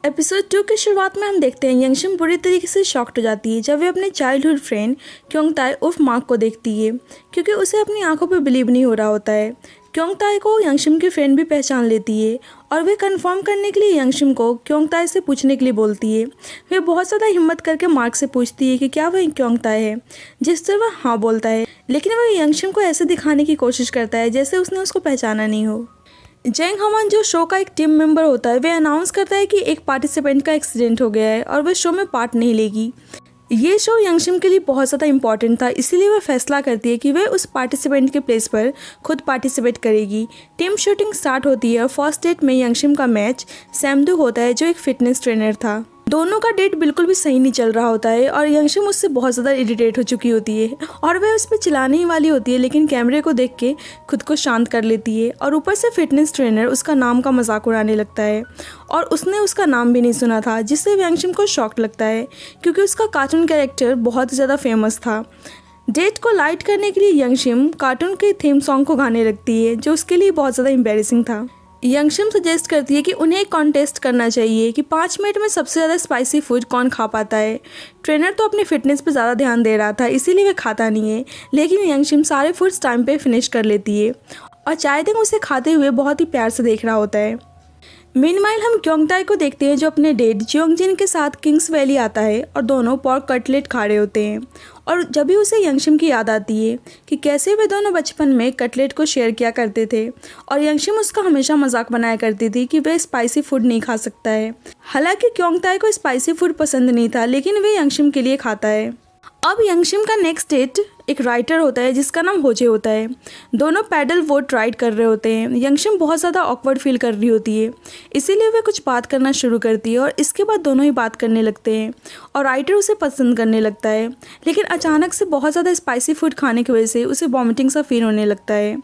Episode 2 की शुरुआत में हम देखते हैं यंगशिम बुरी तरीके से शॉक्ड हो जाती है जब वे अपने चाइल्डहुड फ्रेंड क्योंगताई उर्फ मार्क को देखती है, क्योंकि उसे अपनी आंखों पर बिलीव नहीं हो रहा होता है। क्योंगताई को यंगशिम की फ्रेंड भी पहचान लेती है और वे कंफर्म करने के लिए यंगशिम को क्योंगताई से पूछने के लिए बोलती है। वे बहुत ज़्यादा हिम्मत करके मार्क से पूछती है कि क्या वह क्योंगताई है, जिस पर वह हाँ बोलता है, लेकिन वह यंगशिम को ऐसे दिखाने की कोशिश करता है जैसे उसने उसको पहचाना नहीं हो। जेंग हमान जो शो का एक टीम मेंबर होता है, वे अनाउंस करता है कि एक पार्टिसिपेंट का एक्सीडेंट हो गया है और वह शो में पार्ट नहीं लेगी। ये शो यंगशिम के लिए बहुत ज़्यादा इंपॉर्टेंट था, इसीलिए वह फैसला करती है कि वह उस पार्टिसिपेंट के प्लेस पर खुद पार्टिसिपेट करेगी। टीम शूटिंग स्टार्ट होती है और फर्स्ट डेट में यंगशिम का मैच सैमडू होता है जो एक फिटनेस ट्रेनर था। दोनों का डेट बिल्कुल भी सही नहीं चल रहा होता है और यंगशिम उससे बहुत ज़्यादा इरिटेट हो चुकी होती है और वह उस पर चिल्लाने ही वाली होती है, लेकिन कैमरे को देख के खुद को शांत कर लेती है। और ऊपर से फिटनेस ट्रेनर उसका नाम का मजाक उड़ाने लगता है और उसने उसका नाम भी नहीं सुना था, जिससे यंगशिम को शॉक लगता है क्योंकि उसका कार्टून कैरेक्टर बहुत ज़्यादा फेमस था। डेट को लाइट करने के लिए यंगशिम कार्टून के थीम सॉन्ग को गाने लगती है जो उसके लिए बहुत ज़्यादा एम्बैरेसिंग था। यंगशिम सजेस्ट करती है कि उन्हें एक कॉन्टेस्ट करना चाहिए कि 5 मिनट में सबसे ज़्यादा स्पाइसी फूड कौन खा पाता है। ट्रेनर तो अपने फिटनेस पे ज़्यादा ध्यान दे रहा था, इसीलिए वह खाता नहीं है, लेकिन यंगशिम सारे फूड्स टाइम पे फिनिश कर लेती है और चायदेंग उसे खाते हुए बहुत ही प्यार से देख रहा होता है। मीनवाइल हम क्योंगताई को देखते हैं जो अपने डेट जियोंगजिन के साथ किंग्स वैली आता है और दोनों पॉर्क कटलेट खा रहे होते हैं। और जब भी उसे यंगशिम की याद आती है कि कैसे वे दोनों बचपन में कटलेट को शेयर किया करते थे और यंगशिम उसका हमेशा मजाक बनाया करती थी कि वह स्पाइसी फूड नहीं खा सकता है। हालांकि क्योंगताई को स्पाइसी फूड पसंद नहीं था, लेकिन वे यंगशिम के लिए खाता है। अब यंगशिम का नेक्स्ट डेट एक राइटर होता है जिसका नाम होजे होता है। दोनों पैडल बोट राइड कर रहे होते हैं। यंगशिम बहुत ज़्यादा ऑकवर्ड फील कर रही होती है, इसीलिए वे कुछ बात करना शुरू करती है और इसके बाद दोनों ही बात करने लगते हैं और राइटर उसे पसंद करने लगता है। लेकिन अचानक से बहुत ज़्यादा स्पाइसी फूड खाने की वजह से उसे वॉमिटिंग सा फील होने लगता है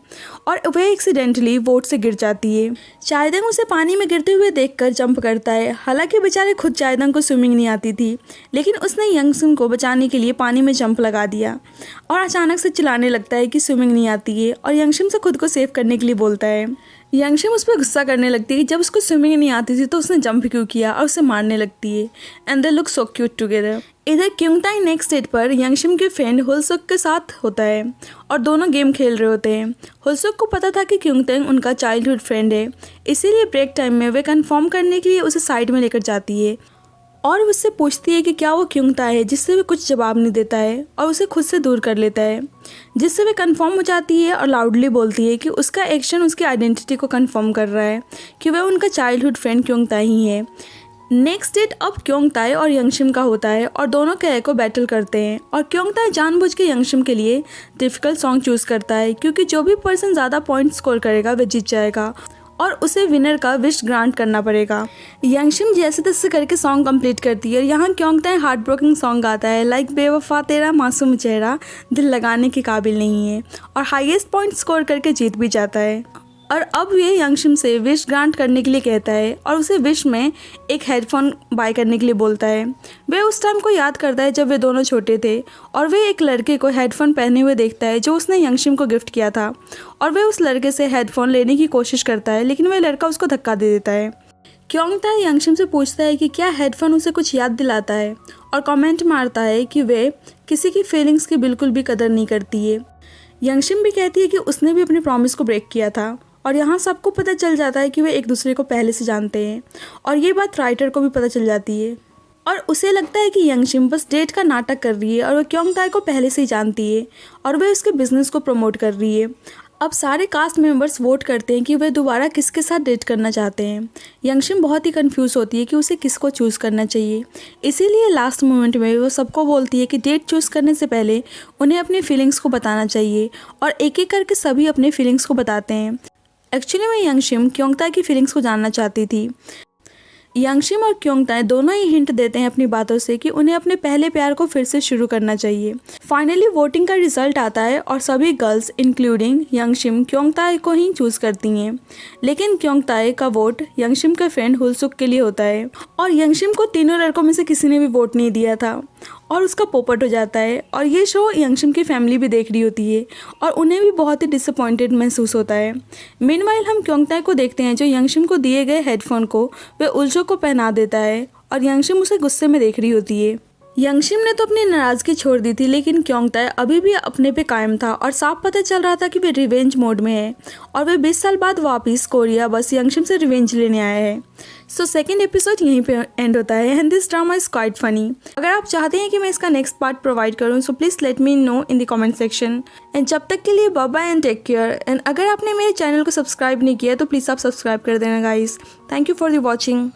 और वह एक्सीडेंटली बोट से गिर जाती है। चायदेंग उसे पानी में गिरते हुए देखकर जंप करता है। हालांकि बेचारे खुद चायदेंग को स्विमिंग नहीं आती थी, लेकिन उसने यंगशिम को बचाने के लिए पानी में जंप लगा दिया और अचानक से चिल्लाने लगता है कि स्विमिंग नहीं आती है और यंगशिम से खुद को सेव करने के लिए बोलता है। यंगशिम उस पर गुस्सा करने लगती है कि जब उसको स्विमिंग नहीं आती थी तो उसने जंप क्यों किया और उसे मारने लगती है। And they look so cute together. इधर क्योंगताई नेक्स्ट डेट पर यंगशिम के फ्रेंड हुलसुक के साथ होता है और दोनों गेम खेल रहे होते हैं। हुलसुक को पता था कि क्योंगताई उनका चाइल्डहुड फ्रेंड है, इसीलिए ब्रेक टाइम में वे कंफर्म करने के लिए उसे साइड में लेकर जाती है और उससे पूछती है कि क्या वो क्योंगताई है, जिससे वे कुछ जवाब नहीं देता है और उसे खुद से दूर कर लेता है, जिससे वे कंफर्म हो जाती है और लाउडली बोलती है कि उसका एक्शन उसकी आइडेंटिटी को कंफर्म कर रहा है कि वह उनका चाइल्डहुड फ्रेंड क्योंगताई ही है। नेक्स्ट डेट अब क्योंगताई और यंगशिम का होता है और दोनों कैरेक्टर को बैटल करते हैं और क्योंगताई जानबूझ के यंगशिम के लिए डिफिकल्ट सॉन्ग चूज़ करता है क्योंकि जो भी पर्सन ज़्यादा पॉइंट स्कोर करेगा वह जीत जाएगा और उसे विनर का विश ग्रांट करना पड़ेगा। यंगशिम जैसे तैसे करके सॉन्ग कंप्लीट करती है। यहाँ क्योंगताई हार्ट ब्रोकिंग सॉन्ग गाता है लाइक बेवफा तेरा मासूम चेहरा दिल लगाने के काबिल नहीं है और हाईएस्ट पॉइंट स्कोर करके जीत भी जाता है। और अब ये यंगशिम से विश ग्रांट करने के लिए कहता है और उसे विश में एक हेडफोन बाय करने के लिए बोलता है। वह उस टाइम को याद करता है जब वे दोनों छोटे थे और वह एक लड़के को हेडफोन पहने हुए देखता है जो उसने यंगशिम को गिफ्ट किया था और वह उस लड़के से हेडफोन लेने की कोशिश करता है, लेकिन वह लड़का उसको धक्का दे देता है। क्योंगताई यंगशिम से पूछता है कि क्या हेडफोन उसे कुछ याद दिलाता है और कमेंट मारता है कि वे किसी की फीलिंग्स की बिल्कुल भी कदर नहीं करती है। यंगशिम भी कहती है कि उसने भी अपने प्रॉमिस को ब्रेक किया था और यहाँ सबको पता चल जाता है कि वे एक दूसरे को पहले से जानते हैं और ये बात राइटर को भी पता चल जाती है और उसे लगता है कि यंगशिम बस डेट का नाटक कर रही है और वह क्योंगताई को पहले से ही जानती है और वह उसके बिजनेस को प्रमोट कर रही है। अब सारे कास्ट मेंबर्स वोट करते हैं कि वे दोबारा किसके साथ डेट करना चाहते हैं। यंगशिम बहुत ही कंफ्यूज होती है कि उसे किसको चूज़ करना चाहिए, इसीलिए लास्ट मोमेंट में वो सबको बोलती है कि डेट चूज़ करने से पहले उन्हें अपनी फीलिंग्स को बताना चाहिए और एक एक करके सभी अपने फीलिंग्स को बताते हैं। एक्चुअली मैं यंगशिम क्योंगताई की फीलिंग्स को जानना चाहती थी। यंगशिम और क्योंगताई दोनों ही हिंट देते हैं अपनी बातों से कि उन्हें अपने पहले प्यार को फिर से शुरू करना चाहिए। फाइनली वोटिंग का रिजल्ट आता है और सभी गर्ल्स इंक्लूडिंग यंगशिम क्योंगताई को ही चूज़ करती हैं, लेकिन क्योंगताई का वोट यंगशिम के फ्रेंड हुलसुक के लिए होता है और यंगशिम को तीनों लड़कों में से किसी ने भी वोट नहीं दिया था। और उसका पोपट हो जाता है। और ये शो यंगशिम की फैमिली भी देख रही होती है और उन्हें भी बहुत ही डिसअपॉइंटेड महसूस होता है। मीनवाइल हम क्योंगताई को देखते हैं जो यंगशिम को दिए गए हेडफोन को वह उल्चो को पहना देता है और यंगशिम उसे गुस्से में देख रही होती है। यंगशिम ने तो अपनी नाराज़गी छोड़ दी थी, लेकिन क्योंगताई अभी भी अपने पे कायम था और साफ पता चल रहा था कि वे रिवेंज मोड में है और वे 20 साल बाद वापस कोरिया बस यंगशिम से रिवेंज लेने आया है। सो सेकेंड एपिसोड यहीं पे एंड होता है and this drama is quite funny. अगर आप चाहते हैं कि मैं इसका नेक्स्ट पार्ट प्रोवाइड करूँ so please let me know in the comment section. And जब तक के लिए bye bye and take care. And अगर आपने मेरे चैनल को सब्सक्राइब नहीं किया तो प्लीज़ आप सब्सक्राइब कर देना guys. Thank you for the watching.